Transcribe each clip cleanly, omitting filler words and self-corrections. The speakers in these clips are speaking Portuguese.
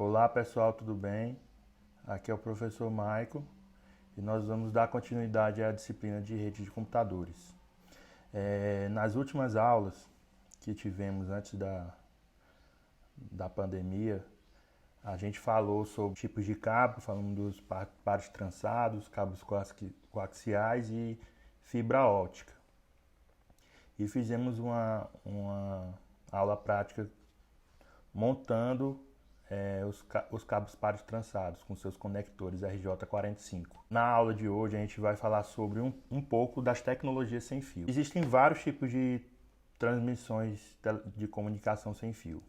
Olá pessoal, tudo bem? Aqui é o professor Maico e nós vamos dar continuidade à disciplina de rede de computadores. Nas últimas aulas que tivemos antes da pandemia, a gente falou sobre tipos de cabo, falamos dos pares trançados, cabos coaxiais e fibra ótica. E fizemos uma aula prática montando os cabos pares trançados com seus conectores RJ45. Na aula de hoje a gente vai falar sobre um pouco das tecnologias sem fio. Existem vários tipos de transmissões de comunicação sem fio.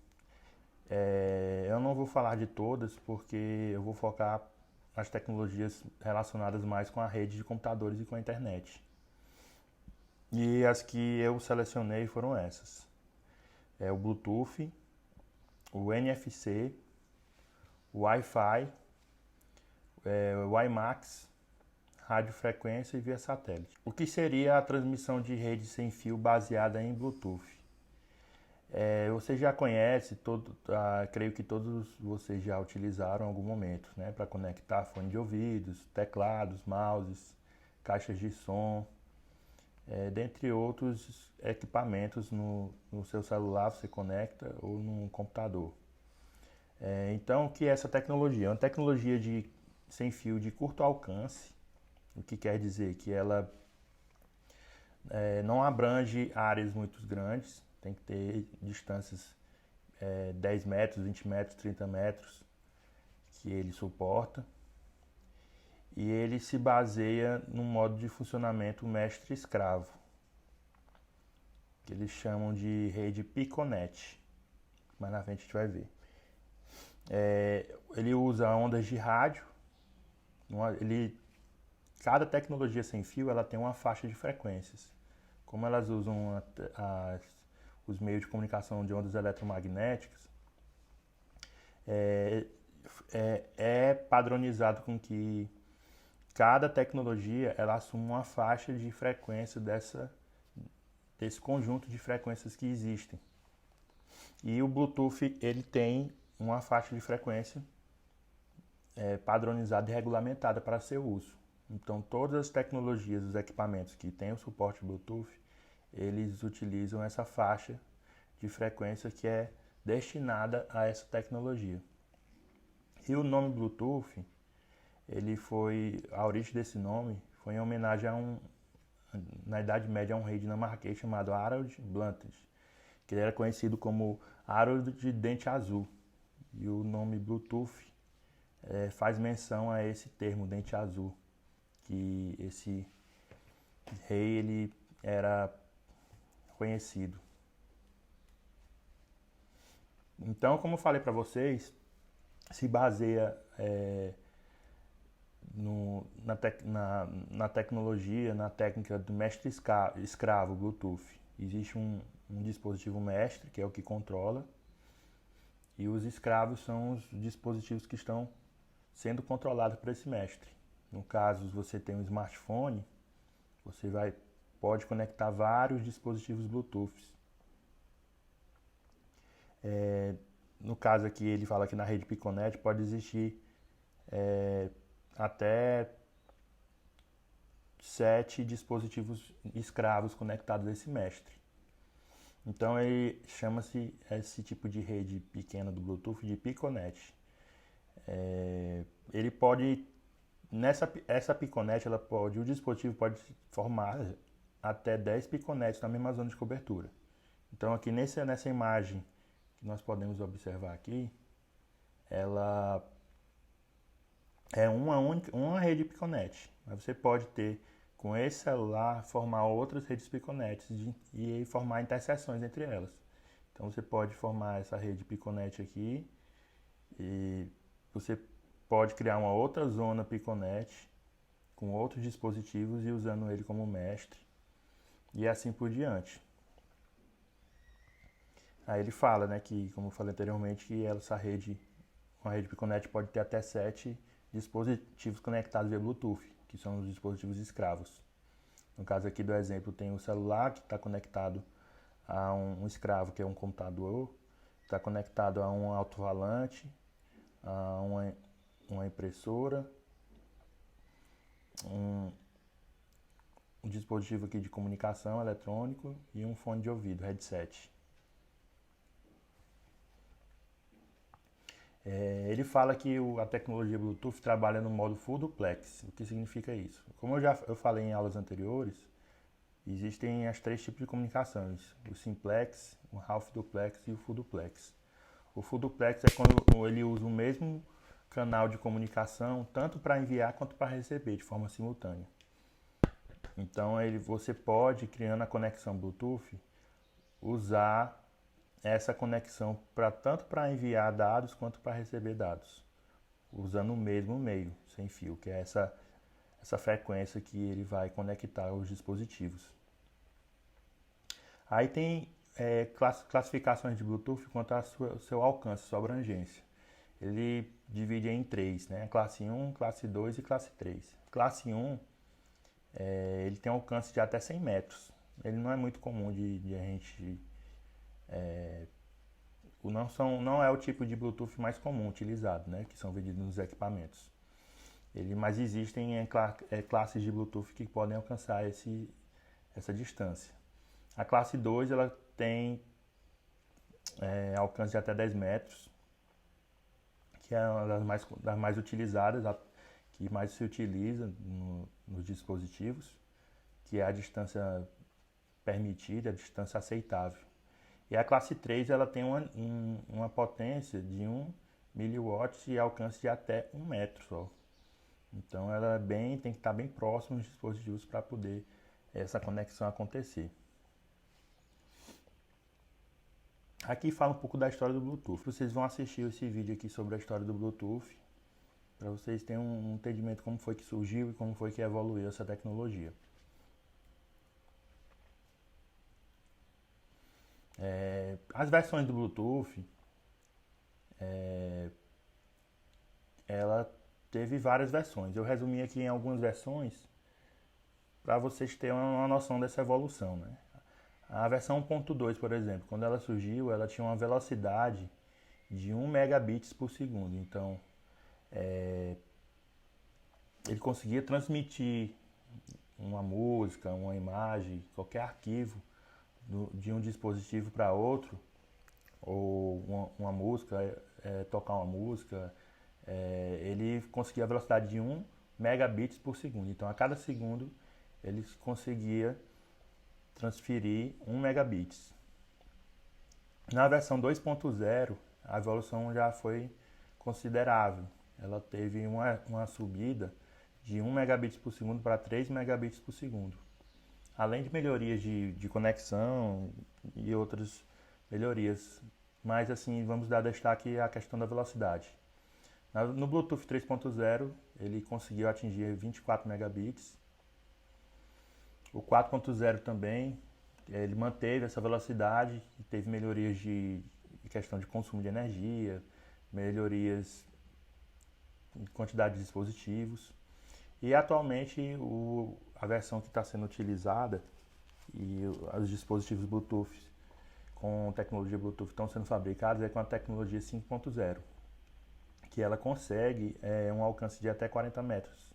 Eu não vou falar de todas porque eu vou focar nas tecnologias relacionadas mais com a rede de computadores e com a internet. E as que eu selecionei foram essas. O Bluetooth, o NFC, o Wi-Fi, o WiMAX, radiofrequência e via satélite. O que seria a transmissão de rede sem fio baseada em Bluetooth? Você já conhece, creio que todos vocês já utilizaram em algum momento, né, para conectar fone de ouvidos, teclados, mouses, caixas de som, dentre outros equipamentos no seu celular você conecta ou no computador. Então, o que é essa tecnologia? É uma tecnologia sem fio de curto alcance, o que quer dizer que ela não abrange áreas muito grandes, tem que ter distâncias 10 metros, 20 metros, 30 metros que ele suporta. E ele se baseia no modo de funcionamento mestre-escravo, que eles chamam de rede Piconet. Mais na frente a gente vai ver. Ele usa ondas de rádio. Cada tecnologia sem fio ela tem uma faixa de frequências. Como elas usam os meios de comunicação de ondas eletromagnéticas, é padronizado com que cada tecnologia ela assume uma faixa de frequência desse conjunto de frequências que existem. E o Bluetooth ele tem uma faixa de frequência padronizada e regulamentada para seu uso. Então, todas as tecnologias, os equipamentos que têm o suporte Bluetooth, eles utilizam essa faixa de frequência que é destinada a essa tecnologia. E o nome Bluetooth, a origem desse nome foi em homenagem na Idade Média, a um rei dinamarquês chamado Harald Bluetooth, que ele era conhecido como Harold de Dente Azul. E o nome Bluetooth faz menção a esse termo, dente azul, que esse rei ele era conhecido. Então, como eu falei para vocês, se baseia na tecnologia, na técnica do mestre-escravo, Bluetooth. Existe um dispositivo mestre, que é o que controla, e os escravos são os dispositivos que estão sendo controlados por esse mestre. No caso, se você tem um smartphone, você pode conectar vários dispositivos Bluetooth. No caso aqui, ele fala que na rede Piconet pode existir até 7 dispositivos escravos conectados a esse mestre. Então ele chama-se esse tipo de rede pequena do Bluetooth de Piconet. Ele pode, essa Piconet, o dispositivo pode formar até 10 piconetes na mesma zona de cobertura. Então aqui nessa imagem que nós podemos observar aqui, ela é uma rede Piconet, mas você pode ter com esse celular formar outras redes Piconet e formar interseções entre elas. Então você pode formar essa rede Piconet aqui e você pode criar uma outra zona Piconet com outros dispositivos e usando ele como mestre e assim por diante. Aí ele fala, né, que, como eu falei anteriormente, que uma rede Piconet pode ter até 7 dispositivos conectados via Bluetooth, que são os dispositivos escravos. No caso aqui do exemplo, tem o celular que está conectado a um escravo, que é um computador, está conectado a um alto-falante, uma impressora, um dispositivo aqui de comunicação eletrônico e um fone de ouvido, headset. Ele fala que a tecnologia Bluetooth trabalha no modo full duplex. O que significa isso? Como eu falei em aulas anteriores, existem as 3 tipos de comunicações: o simplex, o half duplex e o full duplex. O full duplex é quando ele usa o mesmo canal de comunicação tanto para enviar quanto para receber de forma simultânea. Então você pode, criando a conexão Bluetooth, usar essa conexão tanto para enviar dados quanto para receber dados, usando o mesmo meio, sem fio, que é essa frequência que ele vai conectar os dispositivos. Aí tem classificações de Bluetooth quanto ao seu alcance, sua abrangência. Ele divide em 3, né? Classe 1, classe 2 e classe 3. Classe 1, ele tem um alcance de até 100 metros. Ele não é muito comum de a gente... não é o tipo de Bluetooth mais comum utilizado, né? Que são vendidos nos equipamentos. Mas existem classes de Bluetooth que podem alcançar essa distância. A classe 2 ela tem alcance de até 10 metros, que é uma das mais utilizadas, que mais se utiliza nos dispositivos, que é a distância permitida, a distância aceitável. E a classe 3 ela tem uma potência de 1 miliwatts e alcance de até 1 metro só. Então ela tem que estar bem próximo dos dispositivos para poder essa conexão acontecer. Aqui fala um pouco da história do Bluetooth. Vocês vão assistir esse vídeo aqui sobre a história do Bluetooth, para vocês terem um entendimento de como foi que surgiu e como foi que evoluiu essa tecnologia. As versões do Bluetooth, ela teve várias versões. Eu resumi aqui em algumas versões para vocês terem uma noção dessa evolução, né? A versão 1.2, por exemplo, quando ela surgiu, ela tinha uma velocidade de 1 megabits por segundo. Então, ele conseguia transmitir uma música, uma imagem, qualquer arquivo de um dispositivo para outro, ou uma música, tocar uma música, ele conseguia a velocidade de 1 megabits por segundo. Então, a cada segundo, ele conseguia transferir 1 megabits. Na versão 2.0, a evolução já foi considerável. Ela teve uma subida de 1 megabits por segundo para 3 megabits por segundo. Além de melhorias de conexão e outras melhorias. Mas assim, vamos dar destaque à questão da velocidade. No Bluetooth 3.0, ele conseguiu atingir 24 megabits. O 4.0 também, ele manteve essa velocidade e teve melhorias de questão de consumo de energia, melhorias em quantidade de dispositivos. E atualmente a versão que está sendo utilizada e os dispositivos Bluetooth com tecnologia Bluetooth estão sendo fabricados com a tecnologia 5.0, que ela consegue um alcance de até 40 metros.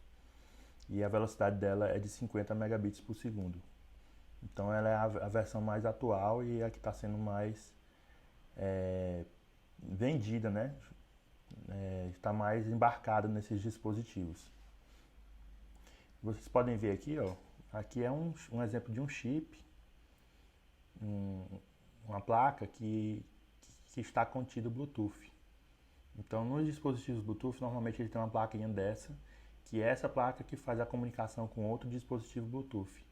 E a velocidade dela é de 50 megabits por segundo. Então ela é a versão mais atual e a que está sendo mais vendida, né? Está mais embarcada nesses dispositivos. Vocês podem ver aqui, ó, aqui é um exemplo de um chip, uma placa que está contido Bluetooth. Então nos dispositivos Bluetooth normalmente ele tem uma plaquinha dessa, que é essa placa que faz a comunicação com outro dispositivo Bluetooth.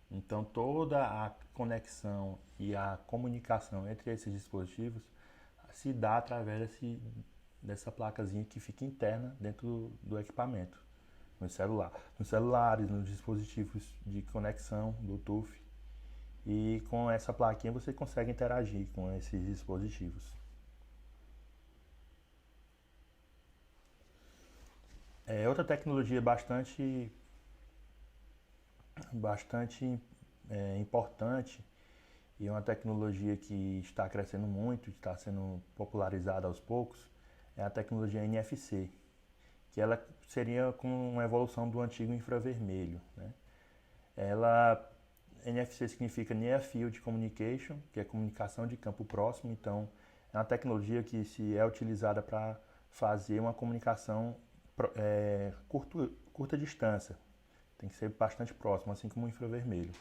Então toda a conexão e a comunicação entre esses dispositivos se dá através dessa placazinha que fica interna dentro do equipamento, nos celulares, nos dispositivos de conexão Bluetooth. E com essa plaquinha você consegue interagir com esses dispositivos. Outra tecnologia bastante importante e uma tecnologia que está crescendo muito, está sendo popularizada aos poucos, é a tecnologia NFC, que ela seria com uma evolução do antigo infravermelho, né? Ela, NFC significa Near Field Communication, que é comunicação de campo próximo, então é uma tecnologia que se é utilizada para fazer uma comunicação curta distância, tem que ser bastante próximo, assim como o infravermelho.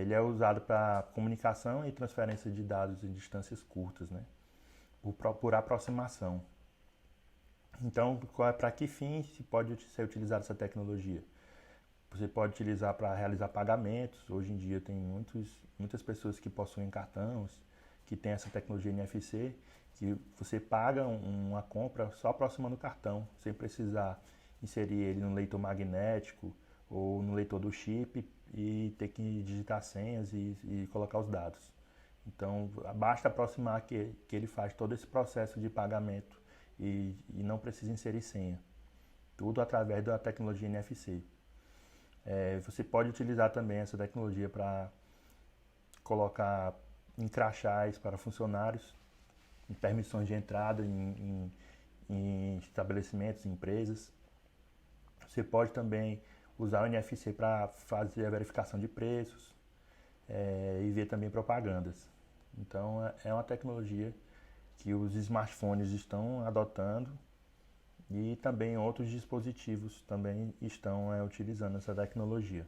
Ele é usado para comunicação e transferência de dados em distâncias curtas, né? Por aproximação. Então, para que fim se pode ser utilizada essa tecnologia? Você pode utilizar para realizar pagamentos. Hoje em dia tem muitas pessoas que possuem cartões, que tem essa tecnologia NFC, que você paga uma compra só aproximando o cartão, sem precisar inserir ele no leitor magnético ou no leitor do chip e ter que digitar senhas e colocar os dados. Então, basta aproximar que ele faz todo esse processo de pagamento e não precisa inserir senha. Tudo através da tecnologia NFC. Você pode utilizar também essa tecnologia para colocar em crachás para funcionários, em permissões de entrada em estabelecimentos, em empresas. Você pode também usar o NFC para fazer a verificação de preços e ver também propagandas. Então, é uma tecnologia que os smartphones estão adotando e também outros dispositivos também estão utilizando essa tecnologia.